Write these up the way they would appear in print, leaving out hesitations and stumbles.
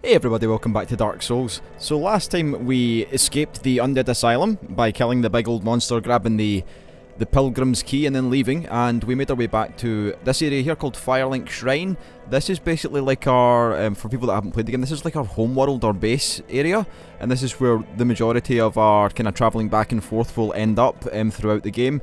Hey everybody, welcome back to Dark Souls. So last time we escaped the Undead Asylum by killing the big old monster, grabbing the Pilgrim's Key and then leaving, and we made our way back to this area here called Firelink Shrine. This is basically like our, for people that haven't played the game, this is like our homeworld or base area, and this is where the majority of our kind of travelling back and forth will end up throughout the game.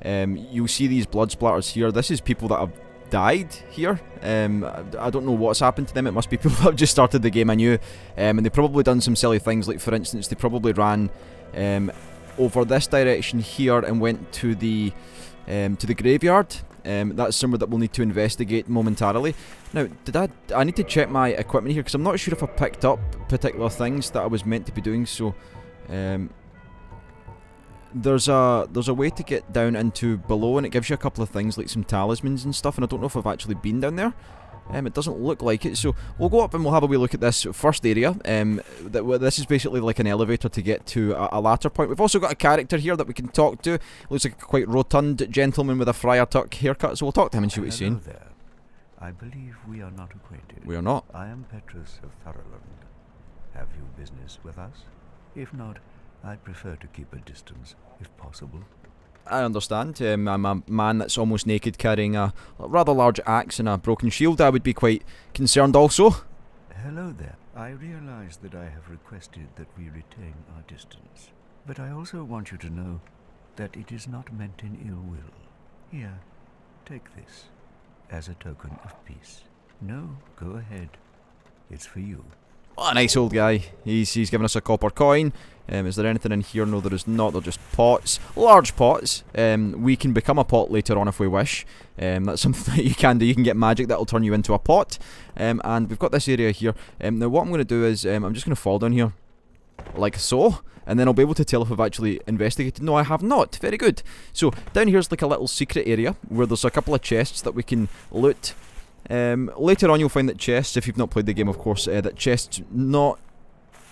You'll see these blood splatters here. This is people that have died here. I don't know what's happened to them. It must be people that have just started the game anew, and they've probably done some silly things, like for instance they probably ran over this direction here and went to the graveyard. That's somewhere that we'll need to investigate momentarily. Now, I need to check my equipment here because I'm not sure if I picked up particular things that I was meant to be doing. So there's a way to get down into below, and it gives you a couple of things like some talismans and stuff, and I don't know if I've actually been down there. It doesn't look like it, so we'll go up and we'll have a wee look at this first area. This is basically like an elevator to get to a latter point. We've also got a character here that we can talk to. Looks like a quite rotund gentleman with a Friar Tuck haircut, so we'll talk to him and see what he's saying. Hello there. I believe we are not acquainted. We are not. I am Petrus of Thurland. Have you business with us? If not, I'd prefer to keep a distance, if possible. I understand. I'm a man that's almost naked carrying a rather large axe and a broken shield. I would be quite concerned also. Hello there. I realize that I have requested that we retain our distance. But I also want you to know that it is not meant in ill will. Here, take this as a token of peace. No, go ahead. It's for you. Oh, a nice old guy. He's given us a copper coin. Is there anything in here? No, there is not. They're just pots. Large pots. We can become a pot later on if we wish. That's something that you can do. You can get magic that will turn you into a pot. And we've got this area here. Now what I'm going to do is, I'm just going to fall down here. Like so. And then I'll be able to tell if I've actually investigated. No, I have not. Very good. So, down here's like a little secret area where there's a couple of chests that we can loot. Later on you'll find that chests, if you've not played the game of course, that chests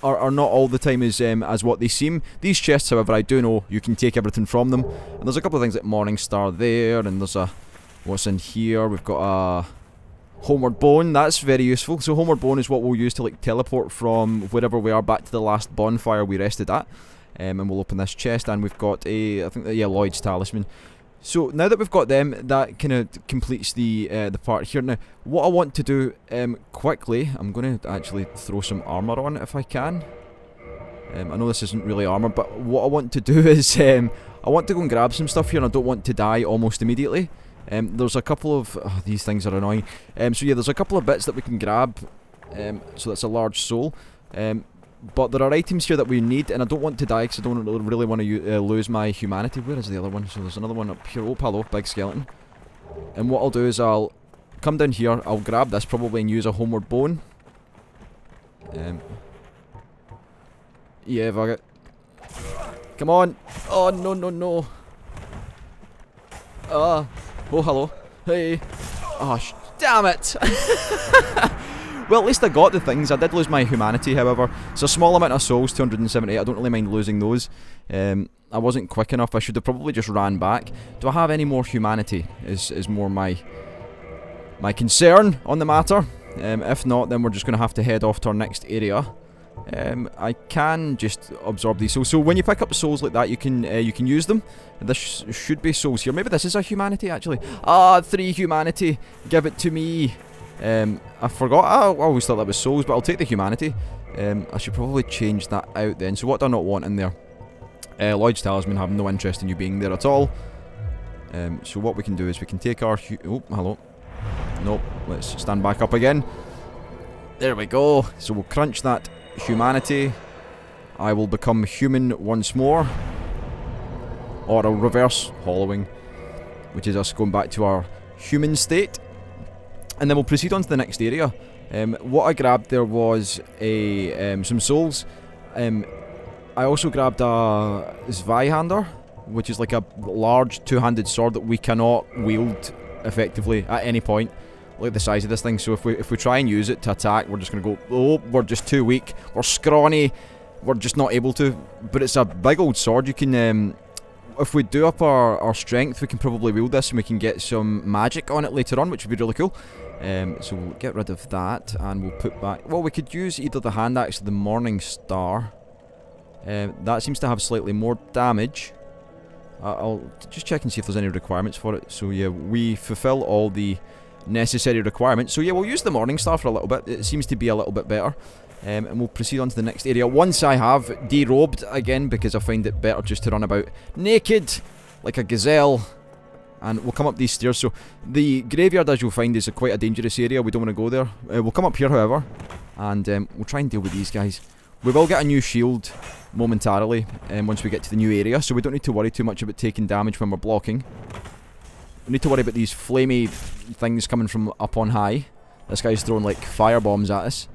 are not all the time as what they seem. These chests, however, I do know you can take everything from them. And there's a couple of things like Morningstar there, and there's a... what's in here? We've got a Homeward Bone. That's very useful. So Homeward Bone is what we'll use to like teleport from wherever we are back to the last bonfire we rested at. And we'll open this chest, and we've got a... I think, yeah, Lloyd's Talisman. So now that we've got them, that kind of completes the part here. Now, what I want to do quickly, I'm going to actually throw some armour on if I can. I know this isn't really armour, but what I want to do is I want to go and grab some stuff here, and I don't want to die almost immediately. There's a couple of... oh, these things are annoying. So yeah, there's a couple of bits that we can grab. So that's a large soul. But there are items here that we need, and I don't want to die because I don't really want to lose my humanity. Where is the other one? So there's another one up here. Oh, hello, big skeleton. And what I'll do is I'll come down here, I'll grab this probably and use a Homeward Bone. Yeah, fuck it. Come on. Oh, no, no, no. Oh, hello. Hey. Oh, damn it. Well, at least I got the things. I did lose my humanity, however. It's a small amount of souls, 278. I don't really mind losing those. I wasn't quick enough. I should have probably just ran back. Do I have any more humanity? Is more my concern on the matter. If not, then we're just going to have to head off to our next area. I can just absorb these souls. So when you pick up souls like that, you can use them. This should be souls here. Maybe this is a humanity, actually. Ah, 3 humanity. Give it to me. I forgot. I always thought that was souls, but I'll take the humanity. I should probably change that out then. So what do I not want in there? Lloyd's Talisman, have no interest in you being there at all. So what we can do is we can take our... oh, hello. Nope. Let's stand back up again. There we go. So we'll crunch that humanity. I will become human once more. Or a reverse hollowing, which is us going back to our human state. And then we'll proceed on to the next area. What I grabbed there was some souls. I also grabbed a Zweihander, which is like a large two-handed sword that we cannot wield effectively at any point. Look at the size of this thing. So if we try and use it to attack, we're just going to go, oh, we're just too weak. We're scrawny. We're just not able to. But it's a big old sword. You can if we do up our strength, we can probably wield this and we can get some magic on it later on, which would be really cool. So we'll get rid of that and we'll put back... Well, we could use either the hand axe or the morning star. That seems to have slightly more damage. I'll just check and see if there's any requirements for it. So yeah, we fulfill all the necessary requirements. So yeah, we'll use the morning star for a little bit. It seems to be a little bit better. And we'll proceed on to the next area once I have derobed again, because I find it better just to run about naked like a gazelle. And we'll come up these stairs. So the graveyard, as you'll find, is quite a dangerous area. We don't want to go there. We'll come up here, however, and we'll try and deal with these guys. We will get a new shield momentarily once we get to the new area, so we don't need to worry too much about taking damage when we're blocking. We need to worry about these flamey things coming from up on high. This guy's throwing like fire bombs at us,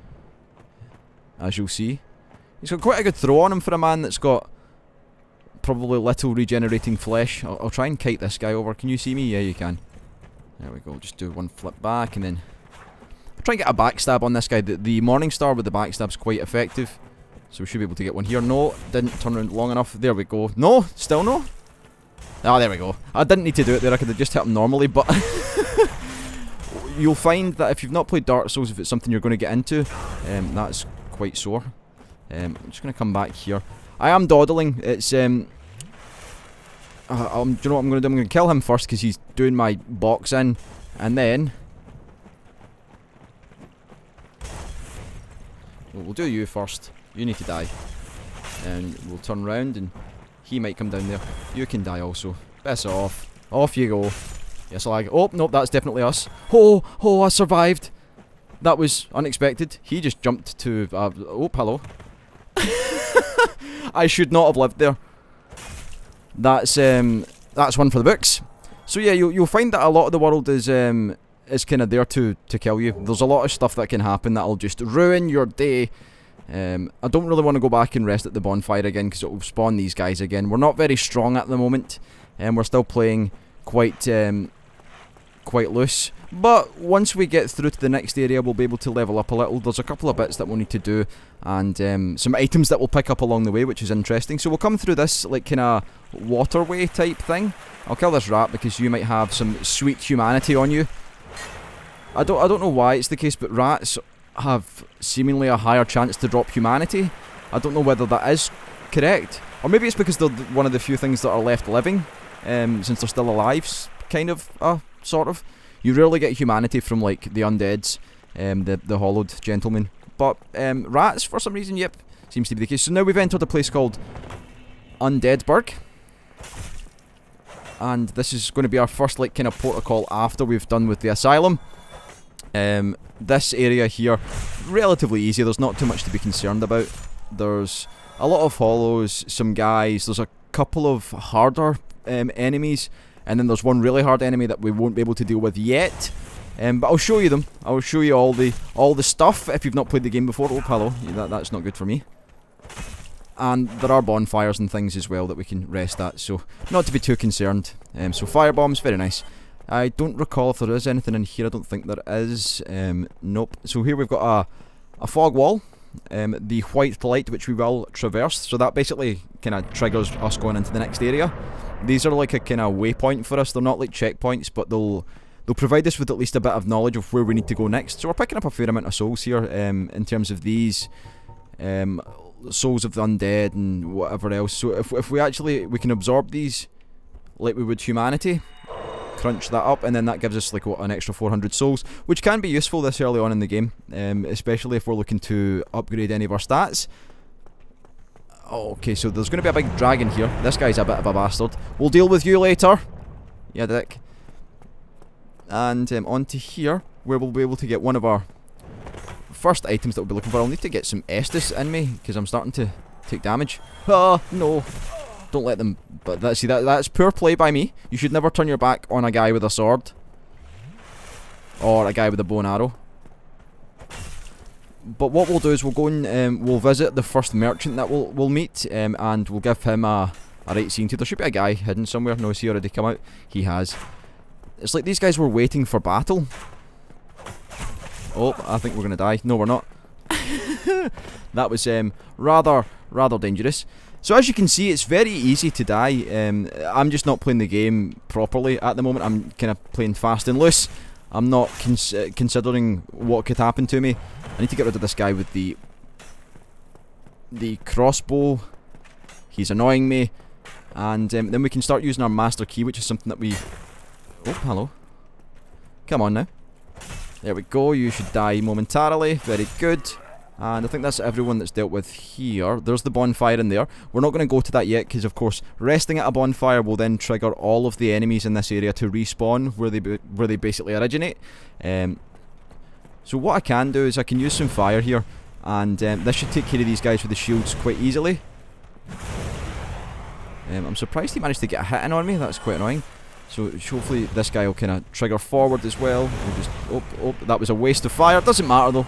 as you'll see. He's got quite a good throw on him for a man that's got probably little regenerating flesh. I'll try and kite this guy over. Can you see me? Yeah, you can. There we go. Just do one flip back and then I'll try and get a backstab on this guy. The morning star with the backstab's quite effective, so we should be able to get one here. No, didn't turn around long enough. There we go. No, still no. Ah, there we go. I didn't need to do it there. I could have just hit him normally, but you'll find that if you've not played Dark Souls, if it's something you're going to get into, that's quite sore. I'm just going to come back here. I am dawdling. It's do you know what I'm going to do? I'm going to kill him first because he's doing my box in, and then we'll do you first. You need to die, and we'll turn round and he might come down there. You can die also. Piss off. Off you go. Yes, lag. Oh nope, that's definitely us. Oh, I survived. That was unexpected. He just jumped to oh, hello. I should not have lived there. That's one for the books. So yeah, you'll find that a lot of the world is kind of there to kill you. There's a lot of stuff that can happen that'll just ruin your day. I don't really want to go back and rest at the bonfire again because it will spawn these guys again. We're not very strong at the moment, and we're still playing quite loose. But once we get through to the next area, we'll be able to level up a little. There's a couple of bits that we'll need to do, and some items that we'll pick up along the way, which is interesting. So we'll come through this like kind of waterway type thing. I'll kill this rat because you might have some sweet humanity on you. I don't know why it's the case, but rats have seemingly a higher chance to drop humanity. I don't know whether that is correct, or maybe it's because they're one of the few things that are left living, since they're still alive, kind of, sort of. You rarely get humanity from like the undeads, the hollowed gentlemen, but rats, for some reason, yep, seems to be the case. So now we've entered a place called Undeadburg, and this is going to be our first like kind of protocol after we've done with the asylum. This area here, relatively easy. There's not too much to be concerned about. There's a lot of hollows, some guys. There's a couple of harder enemies, and then there's one really hard enemy that we won't be able to deal with yet. But I'll show you them. I'll show you all the stuff if you've not played the game before. Oh, hello. That's not good for me. And there are bonfires and things as well that we can rest at, so not to be too concerned. So fire bombs, very nice. I don't recall if there is anything in here. I don't think there is. Nope. So here we've got a fog wall, the white light which we will traverse. So that basically kind of triggers us going into the next area. These are like a kind of waypoint for us. They're not like checkpoints, but they'll provide us with at least a bit of knowledge of where we need to go next. So we're picking up a fair amount of souls here in terms of these souls of the undead and whatever else. So if we can absorb these like we would humanity, crunch that up, and then that gives us like what, an extra 400 souls, which can be useful this early on in the game, especially if we're looking to upgrade any of our stats. Okay, so there's going to be a big dragon here. This guy's a bit of a bastard. We'll deal with you later, yeah, dick. And onto here, where we'll be able to get one of our first items that we'll be looking for. I'll need to get some Estus in me because I'm starting to take damage. Oh no. Don't let them. But that's poor play by me. You should never turn your back on a guy with a sword or a guy with a bow and arrow. But what we'll do is we'll go and we'll visit the first merchant that we'll meet, and we'll give him a right scene to. There should be a guy hidden somewhere. No, has he already come out? He has. It's like these guys were waiting for battle. Oh, I think we're gonna die. No, we're not. That was rather dangerous. So as you can see, it's very easy to die. I'm just not playing the game properly at the moment. I'm kind of playing fast and loose. I'm not considering what could happen to me. I need to get rid of this guy with the crossbow. He's annoying me. And then we can start using our master key, which is something that we... Oh, hello. Come on now. There we go. You should die momentarily. Very good. And I think that's everyone that's dealt with here. There's the bonfire in there. We're not going to go to that yet because, of course, resting at a bonfire will then trigger all of the enemies in this area to respawn where they basically originate. So what I can do is I can use some fire here, and this should take care of these guys with the shields quite easily. I'm surprised he managed to get a hit in on me. That's quite annoying. So hopefully this guy will kind of trigger forward as well. We'll just... Oh, that was a waste of fire. Doesn't matter though.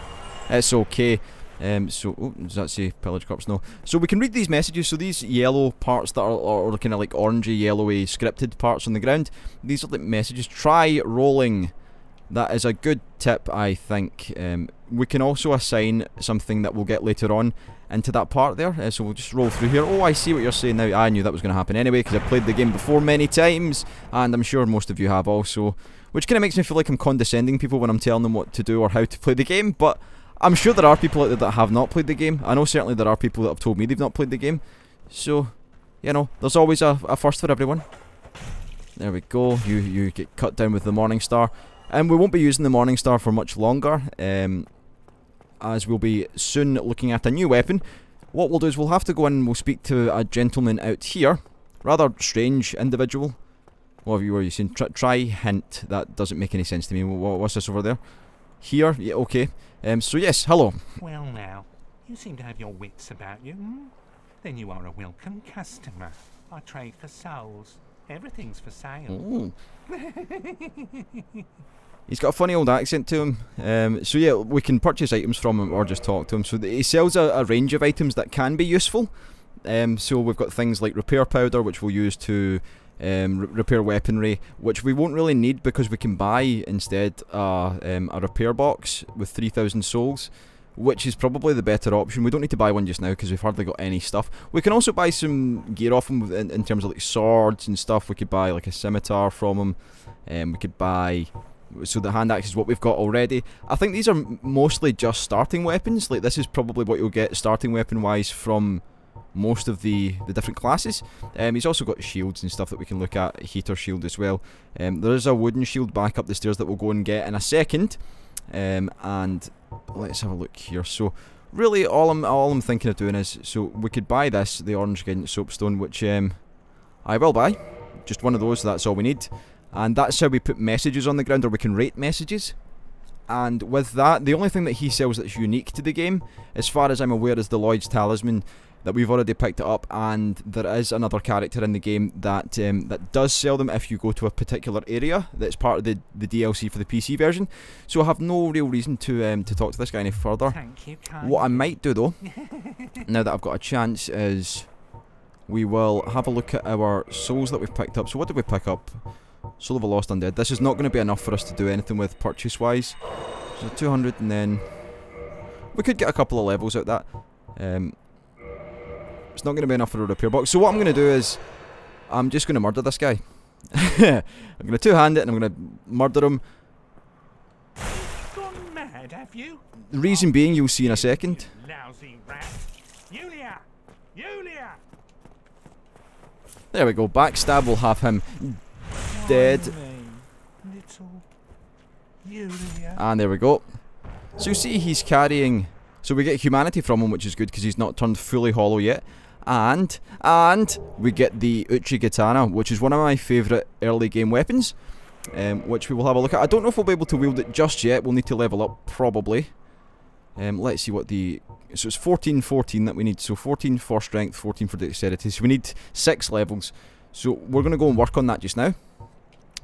It's okay. Does that say pillage corpse? No. So we can read these messages. So these yellow parts that are kind of like orangey, yellowy, scripted parts on the ground, these are like messages. Try rolling. That is a good tip, I think. We can also assign something that we'll get later on into that part there. So we'll just roll through here. Oh, I see what you're saying now. I knew that was going to happen anyway because I've played the game before many times, and I'm sure most of you have also. Which kind of makes me feel like I'm condescending people when I'm telling them what to do or how to play the game, but I'm sure there are people out there that have not played the game. I know certainly there are people that have told me they've not played the game. So, you know, there's always a first for everyone. There we go. You get cut down with the Morning Star. And we won't be using the Morning Star for much longer, as we'll be soon looking at a new weapon. What we'll do is we'll have to go in and we'll speak to a gentleman out here. Rather strange individual. What were you saying? Try hint. That doesn't make any sense to me. What's this over there? Here? Yeah, okay. So yes, hello. Well now, you seem to have your wits about you, hmm? Then you are a welcome customer. I trade for souls. Everything's for sale. He's got a funny old accent to him. So yeah, we can purchase items from him or just talk to him. So he sells a range of items that can be useful. So we've got things like repair powder, which we'll use to repair weaponry, which we won't really need because we can buy instead a repair box with 3,000 souls, which is probably the better option. We don't need to buy one just now because we've hardly got any stuff. We can also buy some gear off him in terms of like swords and stuff. We could buy like a scimitar from him. We could buy... So the hand axe is what we've got already. I think these are mostly just starting weapons. Like this is probably what you'll get starting weapon wise from most of the different classes. He's also got shields and stuff that we can look at. A heater shield as well. There is a wooden shield back up the stairs that we'll go and get in a second. And let's have a look here. So really all I'm thinking of doing is, so we could buy this, the orange guidance soapstone, which I will buy. Just one of those, that's all we need. And that's how we put messages on the ground, or we can rate messages. And with that, the only thing that he sells that's unique to the game, as far as I'm aware, is the Lloyd's Talisman that we've already picked up, and there is another character in the game that that does sell them if you go to a particular area that's part of the DLC for the PC version. So I have no real reason to talk to this guy any further. Thank you, What I might do though, now that I've got a chance, is we will have a look at our souls that we've picked up. So what did we pick up? Soul of a Lost Undead. This is not going to be enough for us to do anything with purchase wise. So 200, and then we could get a couple of levels out of that. It's not going to be enough for a repair box. So what I'm going to do is I'm just going to murder this guy. I'm going to two-hand it and I'm going to murder him. Gone mad, have you? The reason being, you'll see in a second. You lousy rat. Yulia! Yulia! There we go. Backstab will have him dead. Little Yulia. And there we go. So you see he's carrying... So we get humanity from him, which is good because he's not turned fully hollow yet. And we get the Uchi Katana, which is one of my favourite early game weapons, which we will have a look at. I don't know if we'll be able to wield it just yet. We'll need to level up, probably. Let's see what the... So it's 14 that we need. So 14 for strength, 14 for dexterity. So we need 6 levels. So we're going to go and work on that just now.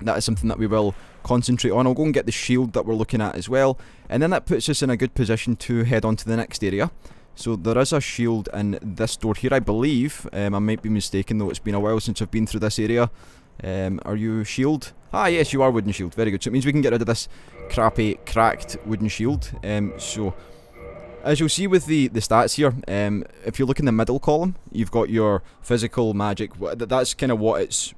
That is something that we will concentrate on. I'll go and get the shield that we're looking at as well. And then that puts us in a good position to head on to the next area. So there is a shield in this door here, I believe. I might be mistaken though, it's been a while since I've been through this area. Are you shield? Ah yes, you are wooden shield, very good. So it means we can get rid of this crappy, cracked wooden shield. So as you'll see with the stats here, if you look in the middle column, you've got your physical, magic. That's kind of what it's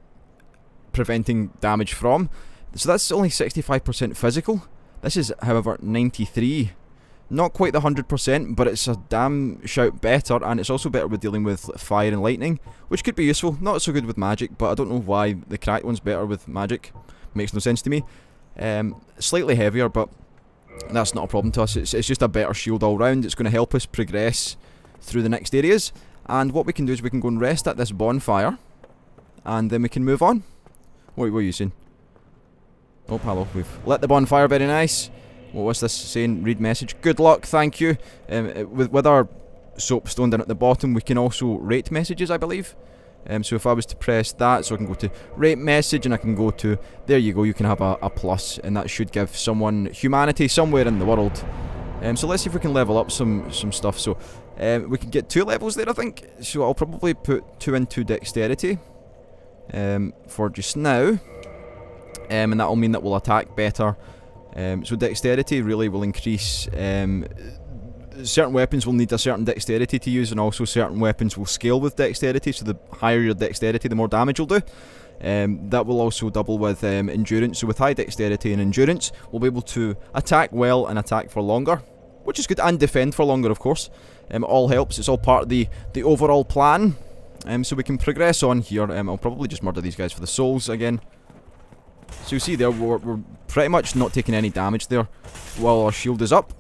preventing damage from. So that's only 65% physical. This is, however, 93. Not quite the 100%, but it's a damn shout better, and it's also better with dealing with fire and lightning, which could be useful. Not so good with magic, but I don't know why the cracked one's better with magic. Makes no sense to me. Slightly heavier, but that's not a problem to us. It's just a better shield all round. It's going to help us progress through the next areas. And what we can do is we can go and rest at this bonfire, and then we can move on. What are you saying? Oh, hello. We've lit the bonfire. Very nice. What's this saying? Read message. Good luck, thank you. With our soapstone down at the bottom, we can also rate messages, I believe. So if I was to press that, so I can go to rate message, and I can go to, there you go, you can have a plus, and that should give someone humanity somewhere in the world. So let's see if we can level up some stuff. So we can get 2 levels there, I think. So I'll probably put 2 into dexterity for just now, and that'll mean that we'll attack better. So dexterity really will increase. Certain weapons will need a certain dexterity to use, and also certain weapons will scale with dexterity, so the higher your dexterity, the more damage you'll do. That will also double with endurance, so with high dexterity and endurance, we'll be able to attack well and attack for longer, which is good, and defend for longer, of course. It all helps, it's all part of the overall plan. So we can progress on here. I'll probably just murder these guys for the souls again. So you see there, we're pretty much not taking any damage there while our shield is up.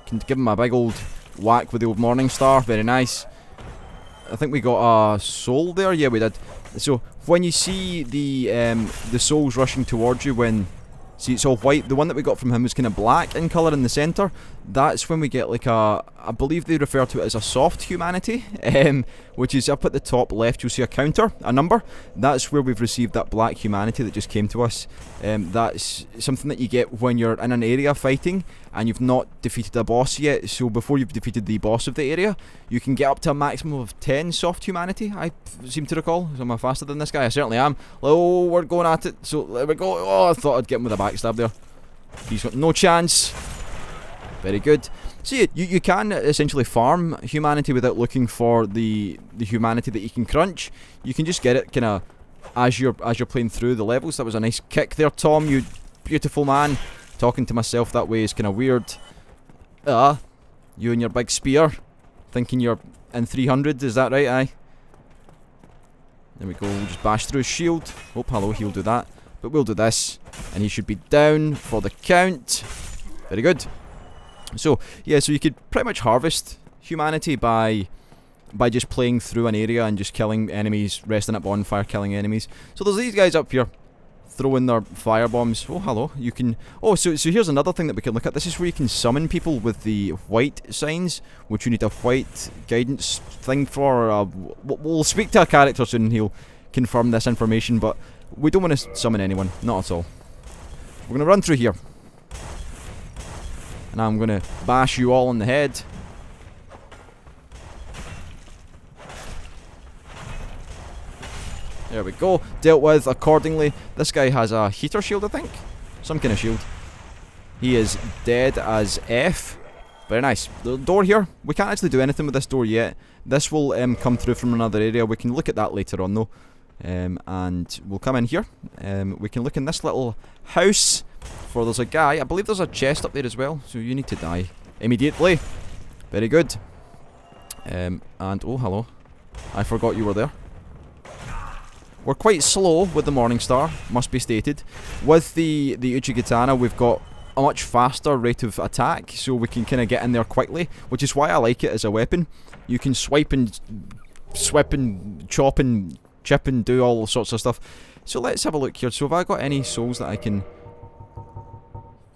Can give him a big old whack with the old Morning Star, very nice. I think we got a soul there, yeah we did. So when you see the souls rushing towards you, when see it's all white, the one that we got from him was kind of black in colour in the centre. That's when we get like a, I believe they refer to it as a soft humanity, which is up at the top left. You'll see a counter, a number. That's where we've received that black humanity that just came to us. That's something that you get when you're in an area fighting and you've not defeated a boss yet. So before you've defeated the boss of the area, you can get up to a maximum of 10 soft humanity, I seem to recall. So am I faster than this guy? I certainly am. Oh, we're going at it. So there we go. Oh, I thought I'd get him with a backstab there. He's got no chance. Very good. So you can essentially farm humanity without looking for the humanity that you can crunch. You can just get it kind of as you're playing through the levels. That was a nice kick there, Tom, you beautiful man. Talking to myself that way is kind of weird. You and your big spear, thinking you're in 300, is that right? Aye. There we go, we'll just bash through his shield. Oh, hello, he'll do that. But we'll do this, and he should be down for the count. Very good. So, yeah, so you could pretty much harvest humanity by just playing through an area and just killing enemies, resting at bonfire, killing enemies. So there's these guys up here, throwing their fire bombs. Oh, hello, you can... Oh, so here's another thing that we can look at. This is where you can summon people with the white signs, which you need a white guidance thing for. We'll speak to a character soon and he'll confirm this information, but we don't want to summon anyone, not at all. We're going to run through here. And I'm going to bash you all on the head. There we go. Dealt with accordingly. This guy has a heater shield, I think. Some kind of shield. He is dead as F. Very nice. The door here. We can't actually do anything with this door yet. This will come through from another area. We can look at that later on though. And we'll come in here. We can look in this little house. For there's a guy. I believe there's a chest up there as well. So you need to die immediately. Very good. And oh, hello. I forgot you were there. We're quite slow with the Morning Star, must be stated. With the Uchigatana, we've got a much faster rate of attack, so we can kind of get in there quickly, which is why I like it as a weapon. You can swipe and swip and chop and chip and do all sorts of stuff. So let's have a look here. So have I got any souls that I can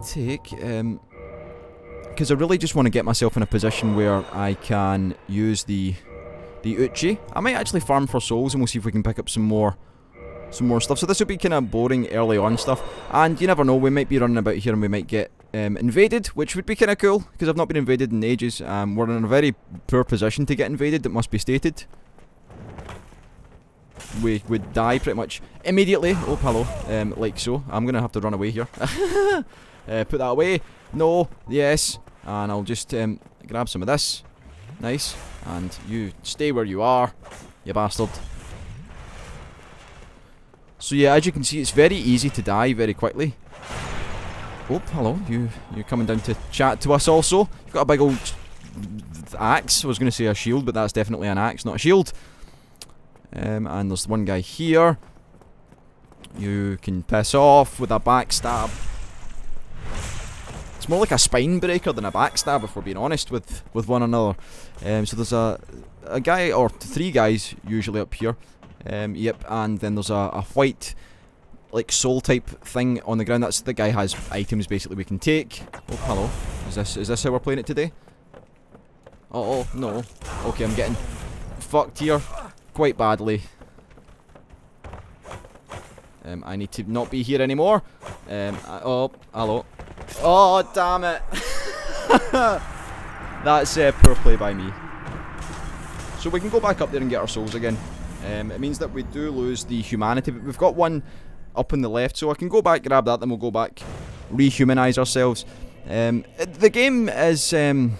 take? Because I really just want to get myself in a position where I can use the Uchi. I might actually farm for souls and we'll see if we can pick up some more stuff. So this will be kind of boring early on stuff. And you never know, we might be running about here and we might get invaded, which would be kind of cool, because I've not been invaded in ages. We're in a very poor position to get invaded, it must be stated. We would die pretty much immediately. Oh, hello. Like so. I'm going to have to run away here. Put that away. No. Yes. And I'll just grab some of this. Nice. And you stay where you are, you bastard. So yeah, as you can see, it's very easy to die very quickly. Oh, hello. You're coming down to chat to us also. You've got a big old axe. I was going to say a shield, but that's definitely an axe, not a shield. And there's one guy here. You can piss off with a backstab. It's more like a spine breaker than a backstab, if we're being honest with one another. So there's a guy, or 3 guys usually up here. Yep, and then there's a white, like, soul type thing on the ground. That's the guy has items basically we can take. Oh, hello. Is this how we're playing it today? Oh no. Okay, I'm getting fucked here quite badly. I need to not be here anymore. Oh, hello. Oh, damn it. That's poor play by me. So we can go back up there and get our souls again. It means that we do lose the humanity, but we've got one up on the left, so I can go back, grab that, then we'll go back, rehumanize ourselves. The game is... you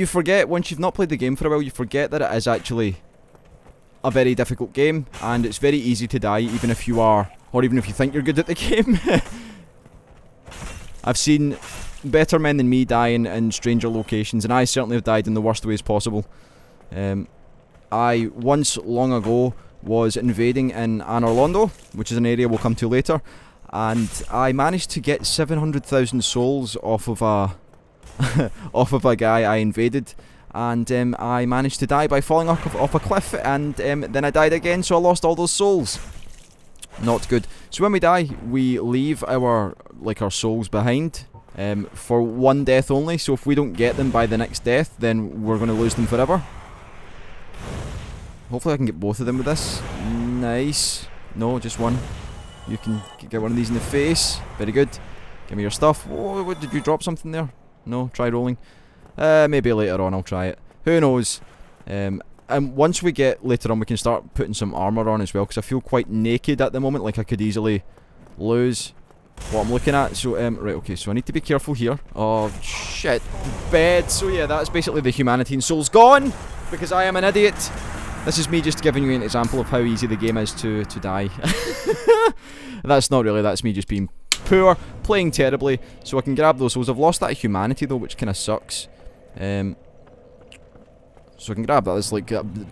forget, once you've not played the game for a while, you forget that it is actually a very difficult game, and it's very easy to die, even if you are, or even if you think you're good at the game. I've seen better men than me die in stranger locations, and I certainly have died in the worst ways possible. I once, long ago, was invading in Anor Londo, which is an area we'll come to later, and I managed to get 700,000 souls off of a off of a guy I invaded, and I managed to die by falling off a cliff, and then I died again, so I lost all those souls. Not good. So when we die, we leave our souls behind for one death only, so if we don't get them by the next death, then we're going to lose them forever. Hopefully I can get both of them with this. Nice. No, just one. You can get one of these in the face. Very good. Give me your stuff. Oh, what, did you drop something there? No, try rolling. Maybe later on I'll try it. Who knows? And once we get later on, we can start putting some armour on as well, because I feel quite naked at the moment, like I could easily lose what I'm looking at. So, right, okay, so I need to be careful here. Oh, shit. Bed. So yeah, that's basically the humanity and souls gone, because I am an idiot. This is me just giving you an example of how easy the game is to die. That's not really, that's me just being poor, playing terribly, so I can grab those souls. I've lost that humanity though, which kind of sucks. So I can grab that. It's like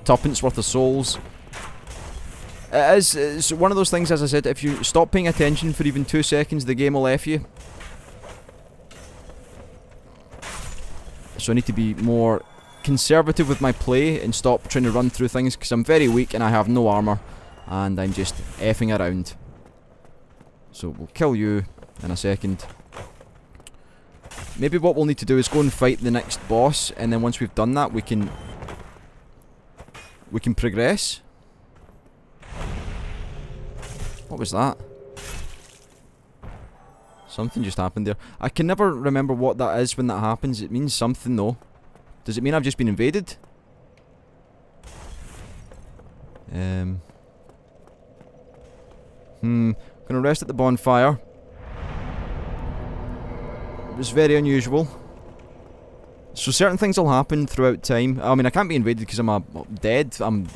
tuppence worth of souls. It's one of those things, as I said, if you stop paying attention for even 2 seconds, the game will F you. So I need to be more conservative with my play and stop trying to run through things, because I'm very weak and I have no armour, and I'm just effing around. So we'll kill you in a second. Maybe what we'll need to do is go and fight the next boss, and then once we've done that, we can progress. What was that? Something just happened there. I can never remember what that is when that happens. It means something though. Does it mean I've just been invaded? Gonna rest at the bonfire. It was very unusual. So certain things will happen throughout time. I mean, I can't be invaded because I'm dead. I'm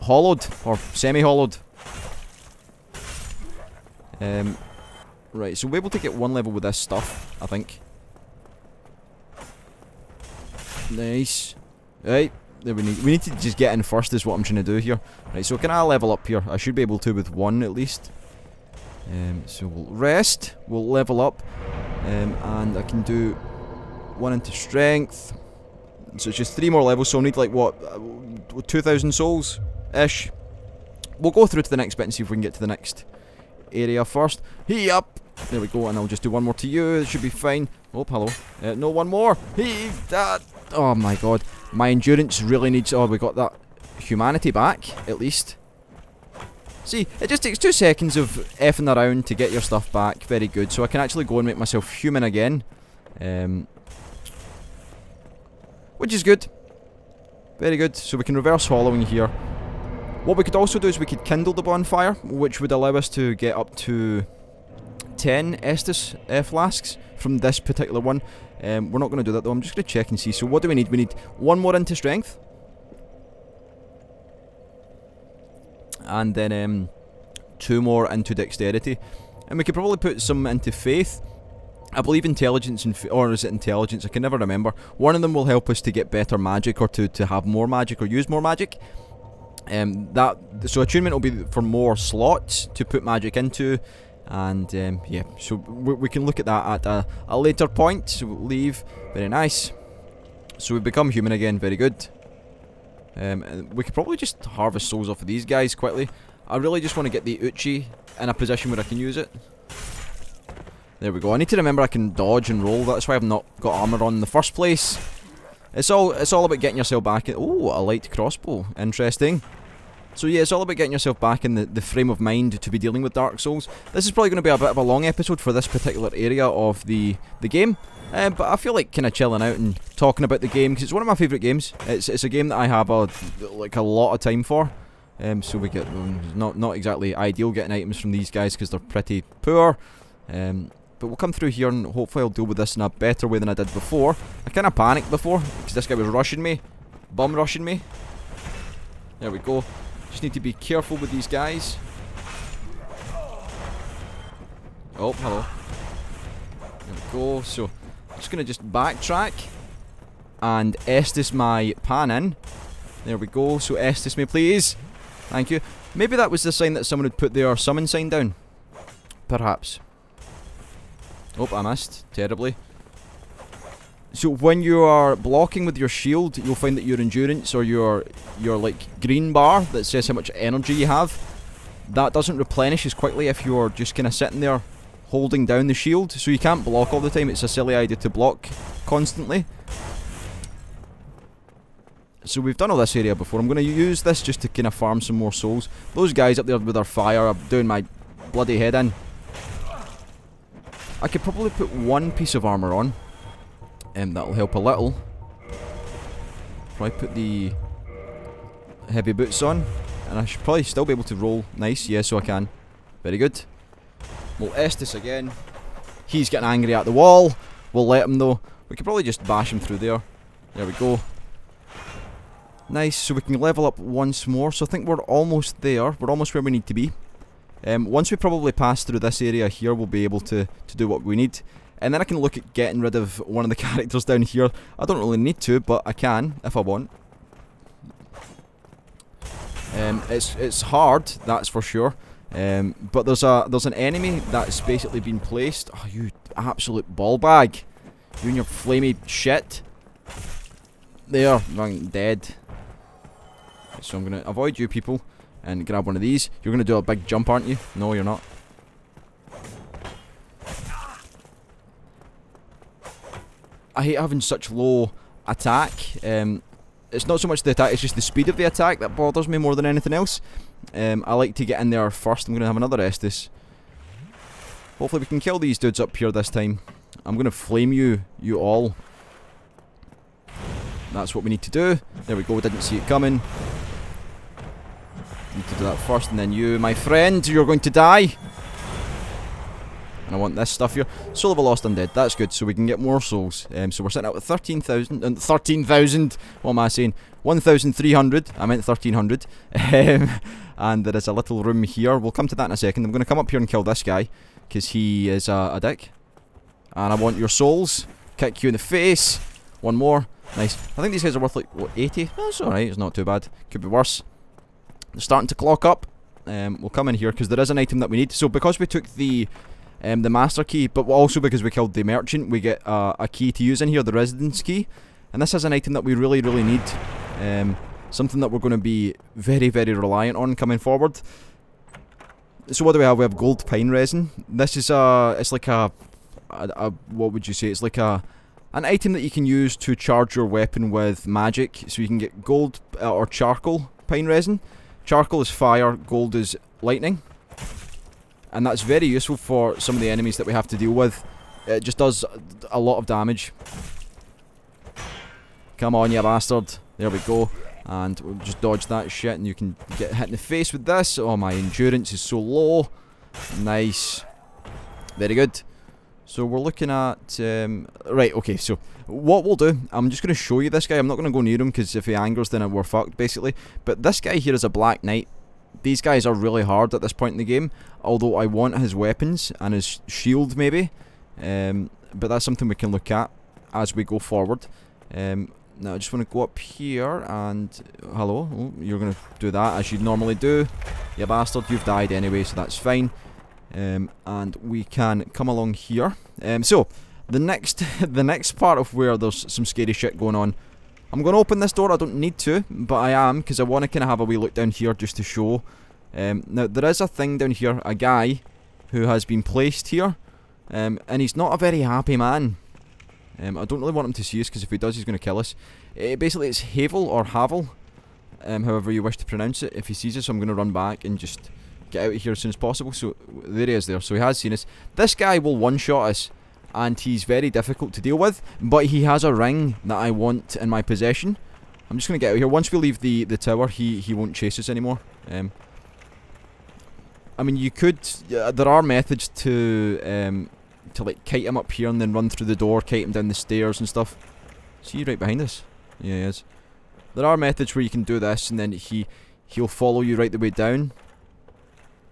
hollowed, or semi-hollowed. Right, so we're able to get 1 level with this stuff, I think. Nice. Right, there we need to just get in first is what I'm trying to do here. Right, so can I level up here? I should be able to with 1 at least. So we'll rest, we'll level up, and I can do 1 into strength. So it's just 3 more levels, so I'll need like what, 2,000 souls-ish. We'll go through to the next bit and see if we can get to the next area first. Hey up! There we go, and I'll just do 1 more to you, it should be fine. Oh, hello. No, 1 more! Hey, that! Oh my god, my endurance really needs... Oh, we got that humanity back, at least. See, it just takes 2 seconds of effing around to get your stuff back. Very good, so I can actually go and make myself human again. Which is good. Very good, so we can reverse hollowing here. What we could also do is we could kindle the bonfire, which would allow us to get up to 10 Estus flasks from this particular one. We're not going to do that though. I'm just going to check and see. So what do we need? We need 1 more into strength. And then 2 more into dexterity. And we could probably put some into faith. I believe intelligence and or is it intelligence? I can never remember. One of them will help us to get better magic, or to have more magic, or use more magic. So attunement will be for more slots to put magic into, and yeah. So we can look at that at a later point. So we'll leave. Very nice. So we become human again. Very good. We could probably just harvest souls off of these guys quickly. I really just want to get the Uchi in a position where I can use it. There we go. I need to remember I can dodge and roll. That's why I've not got armor on in the first place. It's all about getting yourself back in. Oh, a light crossbow. Interesting. So yeah, it's all about getting yourself back in the frame of mind to be dealing with Dark Souls. This is probably going to be a bit of a long episode for this particular area of the game. But I feel like kind of chilling out and talking about the game, because it's one of my favourite games. It's a game that I have a lot of time for. So we get not exactly ideal getting items from these guys because they're pretty poor. But we'll come through here and hopefully I'll deal with this in a better way than I did before. I kind of panicked before because this guy was rushing me, bum rushing me. There we go. Just need to be careful with these guys. Oh, hello. There we go. So I'm just gonna just backtrack and Estus my pan in. There we go. So Estus me, please. Thank you. Maybe that was the sign that someone had put their summon sign down. Perhaps. Oh, I missed terribly. So when you are blocking with your shield, you'll find that your endurance or your like green bar that says how much energy you have, that doesn't replenish as quickly if you're just kind of sitting there holding down the shield. So you can't block all the time. It's a silly idea to block constantly. So we've done all this area before. I'm going to use this just to kind of farm some more souls. Those guys up there with their fire are doing my bloody head in. I could probably put 1 piece of armor on, and that'll help a little. Probably put the heavy boots on, and I should probably still be able to roll. Nice, yeah, so I can. Very good. We'll Estus again. He's getting angry at the wall. We'll let him though. We could probably just bash him through there. There we go. Nice, so we can level up once more. So I think we're almost there. We're almost where we need to be. Once we probably pass through this area here, we'll be able to do what we need. And then I can look at getting rid of one of the characters down here. I don't really need to, but I can if I want. It's hard, that's for sure. But there's an enemy that's basically been placed. Oh, you absolute ball bag! You and your flamey shit. There, I'm dead. So I'm gonna avoid you people and grab one of these. You're gonna do a big jump, aren't you? No, you're not. I hate having such low attack. It's not so much the attack, it's just the speed of the attack that bothers me more than anything else. I like to get in there first. I'm going to have another Estus. Hopefully we can kill these dudes up here this time. I'm going to flame you all. That's what we need to do. There we go, didn't see it coming. Need to do that first, and then you, my friend, you're going to die. And I want this stuff here. Soul of a Lost Undead, that's good, so we can get more souls. So we're sitting out with 13,000, and 13,000, what am I saying? 1,300, I meant 1,300. And there is a little room here, we'll come to that in a second. I'm going to come up here and kill this guy, because he is a dick. And I want your souls, kick you in the face. One more, nice. I think these guys are worth like, what, 80? That's alright, it's not too bad, could be worse. They're starting to clock up. We'll come in here, because there is an item that we need. So because we took the master key, but also because we killed the merchant, we get a key to use in here, the residence key. And this is an item that we really, really need. Something that we're going to be very, very reliant on coming forward. So what do we have? We have gold pine resin. This is it's like a what would you say? It's like an item that you can use to charge your weapon with magic. So you can get gold or charcoal pine resin. Charcoal is fire, gold is lightning. And that's very useful for some of the enemies that we have to deal with. It just does a lot of damage. Come on, you bastard. There we go. And we'll just dodge that shit, and you can get hit in the face with this. Oh, my endurance is so low. Nice. Very good. So we're looking at... right, okay, so what we'll do, I'm just going to show you this guy. I'm not going to go near him because if he angers then we're fucked, basically. But this guy here is a Black Knight. These guys are really hard at this point in the game, although I want his weapons and his shield maybe. But that's something we can look at as we go forward. Now I just want to go up here and... Hello? Oh, you're going to do that as you normally do. You bastard, you've died anyway, so that's fine. And we can come along here. So, the next part of where there's some scary shit going on. I'm going to open this door, I don't need to, but I am, because I want to kind of have a wee look down here just to show. Now, there is a thing down here, a guy who has been placed here, and he's not a very happy man. I don't really want him to see us, because if he does, he's going to kill us. Basically, it's Havel, or Havel, however you wish to pronounce it. If he sees us, I'm going to run back and just get out of here as soon as possible. So, there he is there, so he has seen us. This guy will one-shot us, and he's very difficult to deal with, but he has a ring that I want in my possession. I'm just going to get out of here. Once we leave the tower, he won't chase us anymore. I mean, you could... there are methods to like kite him up here and then run through the door, kite him down the stairs and stuff. See, right behind us? Yeah, he is. There are methods where you can do this and then he'll follow you right the way down.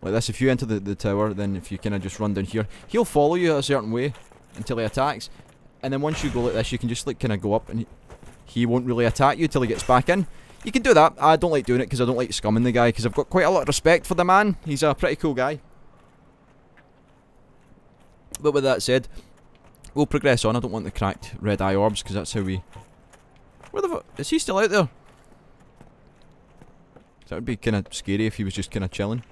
Like this, if you enter the tower, then if you kind of just run down here, he'll follow you a certain way until he attacks. And then once you go like this, you can just like kind of go up and he won't really attack you till he gets back in. You can do that. I don't like doing it because I don't like scumming the guy, because I've got quite a lot of respect for the man. He's a pretty cool guy. But with that said, we'll progress on. I don't want the cracked red eye orbs, because that's how we... Where the fuck? Is he still out there? That would be kind of scary if he was just kind of chilling.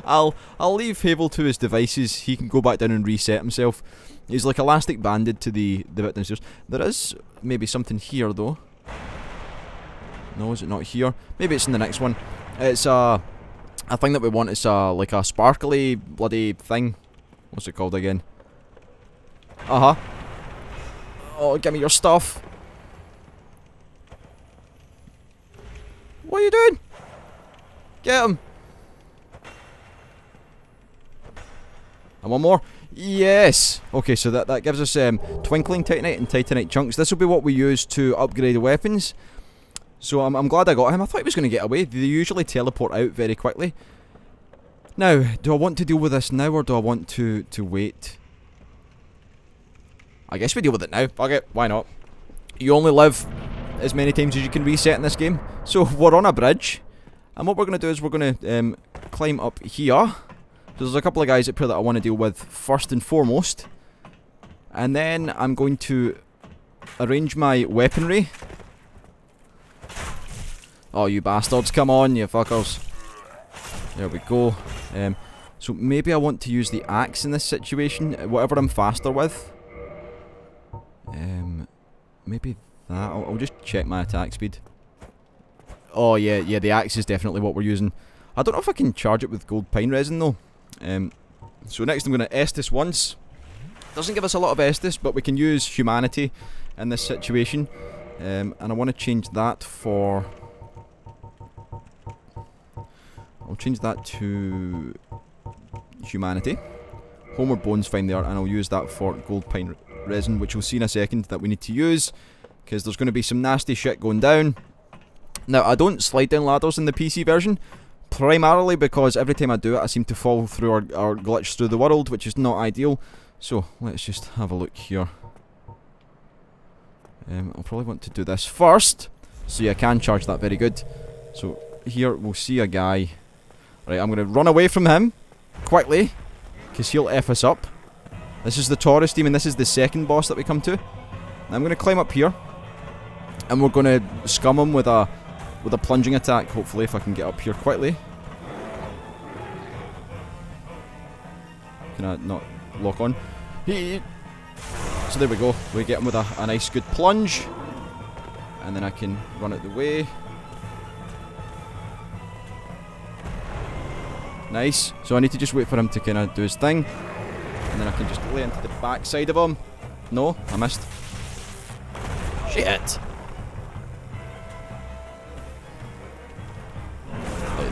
I'll leave Havel to his devices. He can go back down and reset himself. He's like elastic banded to the bit downstairs. There is maybe something here though. No, is it not here? Maybe it's in the next one. It's a thing that we want. It's like a sparkly bloody thing. What's it called again? Uh-huh. Oh, give me your stuff. What are you doing? Get him. And one more. Yes! Okay, so that gives us Twinkling Titanite and Titanite chunks. This will be what we use to upgrade the weapons. So I'm glad I got him. I thought he was going to get away. They usually teleport out very quickly. Now, do I want to deal with this now, or do I want to wait? I guess we deal with it now. Fuck it, why not? You only live as many times as you can reset in this game. So we're on a bridge. And what we're going to do is we're going to climb up here. So there's a couple of guys up here that I want to deal with first and foremost. And then I'm going to arrange my weaponry. Oh, you bastards, come on, you fuckers. There we go. So maybe I want to use the axe in this situation, whatever I'm faster with. Maybe that. I'll just check my attack speed. Oh yeah, the axe is definitely what we're using. I don't know if I can charge it with gold pine resin though. So next I'm going to Estus once. Doesn't give us a lot of Estus, but we can use humanity in this situation. And I want to change that for... I'll change that to humanity. Homeward Bone's fine there, and I'll use that for gold pine resin, which we'll see in a second that we need to use, because there's going to be some nasty shit going down. Now, I don't slide down ladders in the PC version, primarily because every time I do it I seem to fall through or glitch through the world, which is not ideal. So, let's just have a look here. I'll probably want to do this first. So yeah, I can charge that, very good. So, here we'll see a guy. Right, I'm going to run away from him quickly, because he'll F us up. This is the Taurus Demon, this is the second boss that we come to. Now I'm going to climb up here, and we're going to scum him with a plunging attack, hopefully, if I can get up here quickly. Can I not lock on? So there we go, we get him with a nice good plunge, and then I can run out the way. Nice. So I need to just wait for him to kind of do his thing, and then I can just lay into the back side of him. No, I missed. Shit.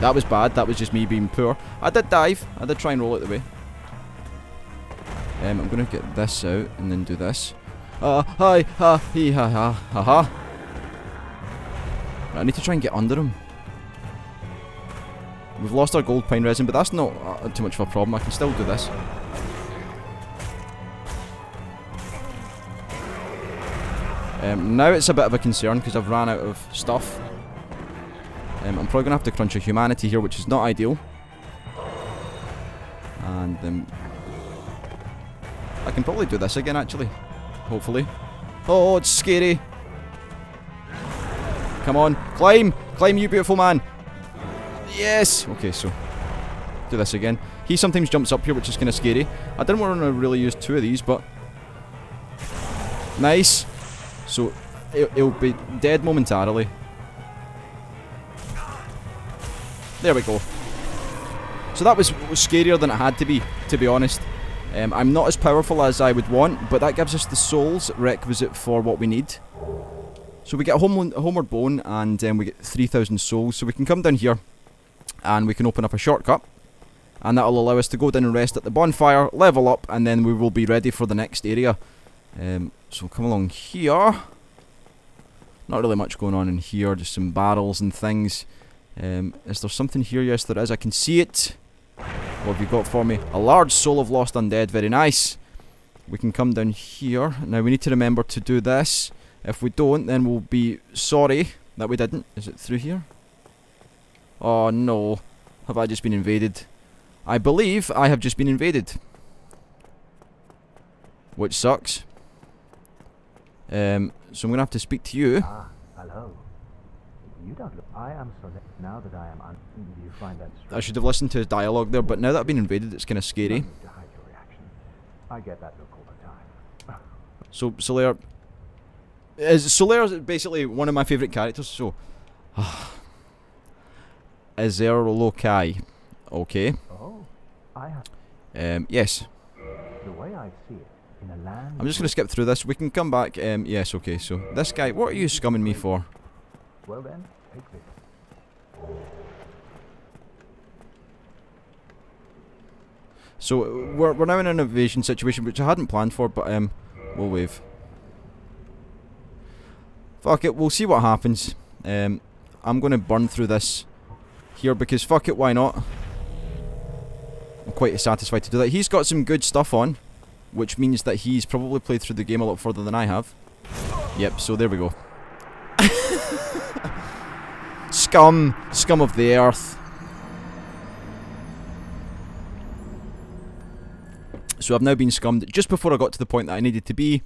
that was bad. That was just me being poor. I did dive. I did try and roll it the way. I'm going to get this out and then do this. Hi, ha, he, ha, ha, ha, ha. I need to try and get under him. We've lost our gold pine resin, but that's not too much of a problem. I can still do this. Now it's a bit of a concern because I've ran out of stuff. I'm probably going to have to crunch a humanity here, which is not ideal. And I can probably do this again, actually. Hopefully. Oh, it's scary. Come on, climb! Climb, you beautiful man! Yes! Okay, so do this again. He sometimes jumps up here, which is kind of scary. I didn't want to really use 2 of these, but... Nice! So, it'll be dead momentarily. There we go. So that was scarier than it had to be honest. I'm not as powerful as I would want, but that gives us the souls requisite for what we need. So we get a homeward bone, and we get 3,000 souls. So we can come down here, and we can open up a shortcut. And that'll allow us to go down and rest at the bonfire, level up, and then we will be ready for the next area. So come along here. Not really much going on in here, just some barrels and things. Is there something here? Yes, there is. I can see it. What have you got for me? A large soul of lost undead. Very nice. We can come down here. Now we need to remember to do this. If we don't, then we'll be sorry that we didn't. Is it through here? Oh no. Have I just been invaded? I believe I have just been invaded. Which sucks. So I'm going to have to speak to you. Ah, hello. You don't look... I am so... Now that I am... Do you find that strange? I should have listened to his dialogue there, but now that I've been invaded, it's kind of scary. You don't need to hide your reaction. I get that look all the time. So, Solaire... Solaire's basically one of my favourite characters, so... Is there a loci? Okay. Oh, I have... yes. The way I see it, in a land... I'm just going to skip through this. We can come back. Yes, okay, so... This guy... What are you scumming me for? Well then, take this. So, we're now in an invasion situation, which I hadn't planned for, but, we'll wave. Fuck it, we'll see what happens. I'm going to burn through this here, because fuck it, why not? I'm quite satisfied to do that. He's got some good stuff on, which means that he's probably played through the game a lot further than I have. Yep, so there we go. Scum! Scum of the earth. So I've now been scummed just before I got to the point that I needed to be,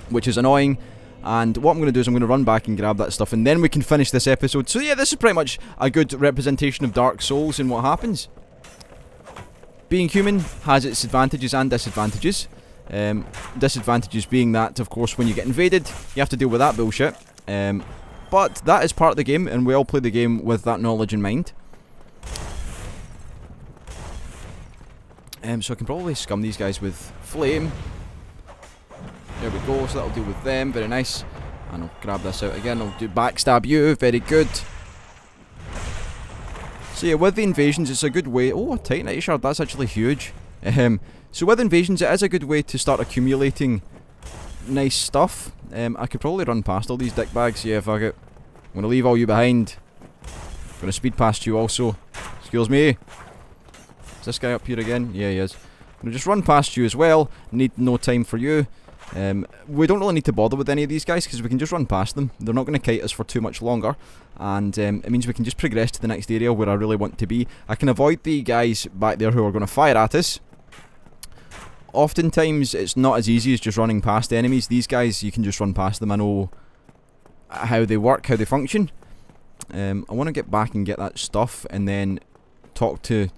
which is annoying. And what I'm going to do is I'm going to run back and grab that stuff, and then we can finish this episode. So yeah, this is pretty much a good representation of Dark Souls and what happens. Being human has its advantages and disadvantages. Disadvantages being that, of course, when you get invaded, you have to deal with that bullshit. But that is part of the game, and we all play the game with that knowledge in mind. So I can probably scum these guys with flame. There we go, so that'll deal with them, very nice. And I'll grab this out again, I'll do backstab you, very good. So yeah, with the invasions, it's a good way... Oh, a Titanite shard, that's actually huge. So with invasions, it is a good way to start accumulating nice stuff. I could probably run past all these dickbags. Yeah, fuck it. I'm gonna leave all you behind. I'm gonna speed past you also. Excuse me. Is this guy up here again? Yeah, he is. I'm gonna just run past you as well. Need no time for you. We don't really need to bother with any of these guys because we can just run past them. They're not going to kite us for too much longer, and it means we can just progress to the next area where I really want to be. I can avoid the guys back there who are going to fire at us. Oftentimes it's not as easy as just running past enemies. These guys, you can just run past them. I know how they work, how they function. I want to get back and get that stuff and then talk to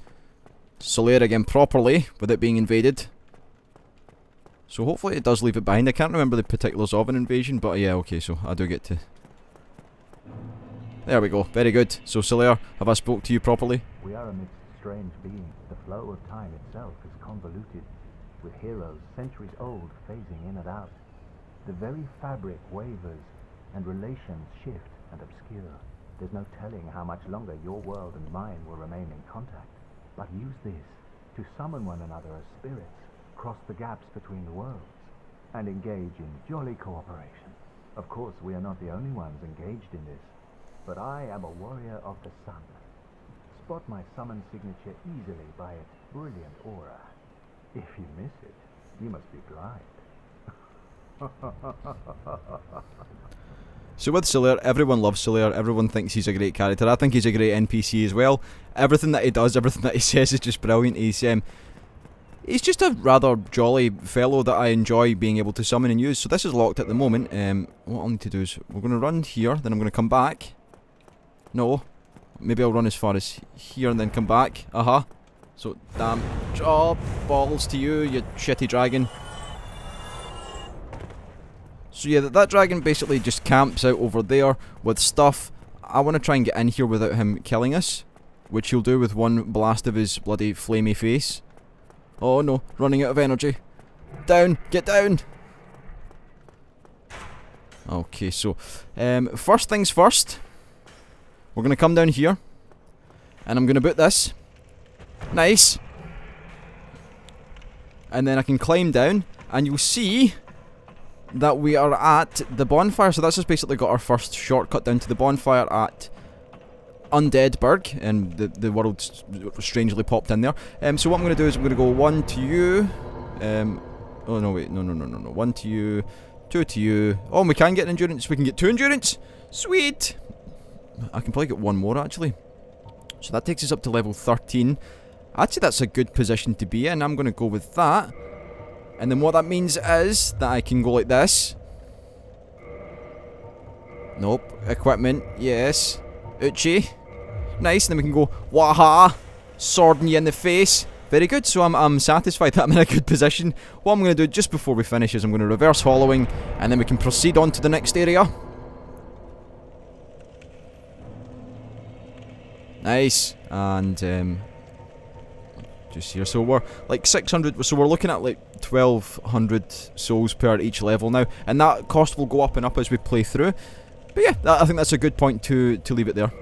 Solaire again properly without being invaded. So hopefully it does leave it behind. I can't remember the particulars of an invasion, but yeah, okay, so I do get to... There we go, very good. So Solaire, have I spoke to you properly? We are amidst strange beings. The flow of time itself is convoluted, with heroes centuries old phasing in and out. The very fabric wavers, and relations shift and obscure. There's no telling how much longer your world and mine will remain in contact. But use this to summon one another as spirits, cross the gaps between the worlds, and engage in jolly cooperation. Of course, we are not the only ones engaged in this, but I am a warrior of the sun. Spot my summon signature easily by its brilliant aura. If you miss it, you must be blind. So with Solaire, everyone loves Solaire, everyone thinks he's a great character. I think he's a great NPC as well. Everything that he does, everything that he says is just brilliant. He's just a rather jolly fellow that I enjoy being able to summon and use. So this is locked at the moment. What I'll need to do is, we're going to run here, then I'm going to come back. No, maybe I'll run as far as here and then come back. So, damn. Oh, balls to you, you shitty dragon. So yeah, that dragon basically just camps out over there with stuff. I want to try and get in here without him killing us, which he'll do with one blast of his bloody flamey face. Oh no, running out of energy. Down, get down! Okay, so, first things first. We're going to come down here, and I'm going to boot this. Nice. And then I can climb down, and you'll see that we are at the bonfire. So that's just basically got our first shortcut down to the bonfire at Undeadburg, and the world strangely popped in there. So what I'm going to do is I'm going to go 1 to you. Oh no, wait, no. 1 to you, 2 to you. Oh, and we can get an endurance. We can get 2 endurance. Sweet. I can probably get 1 more actually. So that takes us up to level 13. Actually, that's a good position to be in. I'm going to go with that. And then what that means is that I can go like this. Nope. Equipment. Yes. Uchi. Nice. And then we can go waha. Swording you in the face. Very good. So I'm satisfied that I'm in a good position. What I'm going to do just before we finish is I'm going to reverse hollowing, and then we can proceed on to the next area. Nice. And just here, so we're like 600, so we're looking at like 1200 souls per each level now, and that cost will go up and up as we play through. But yeah, I think that's a good point to leave it there.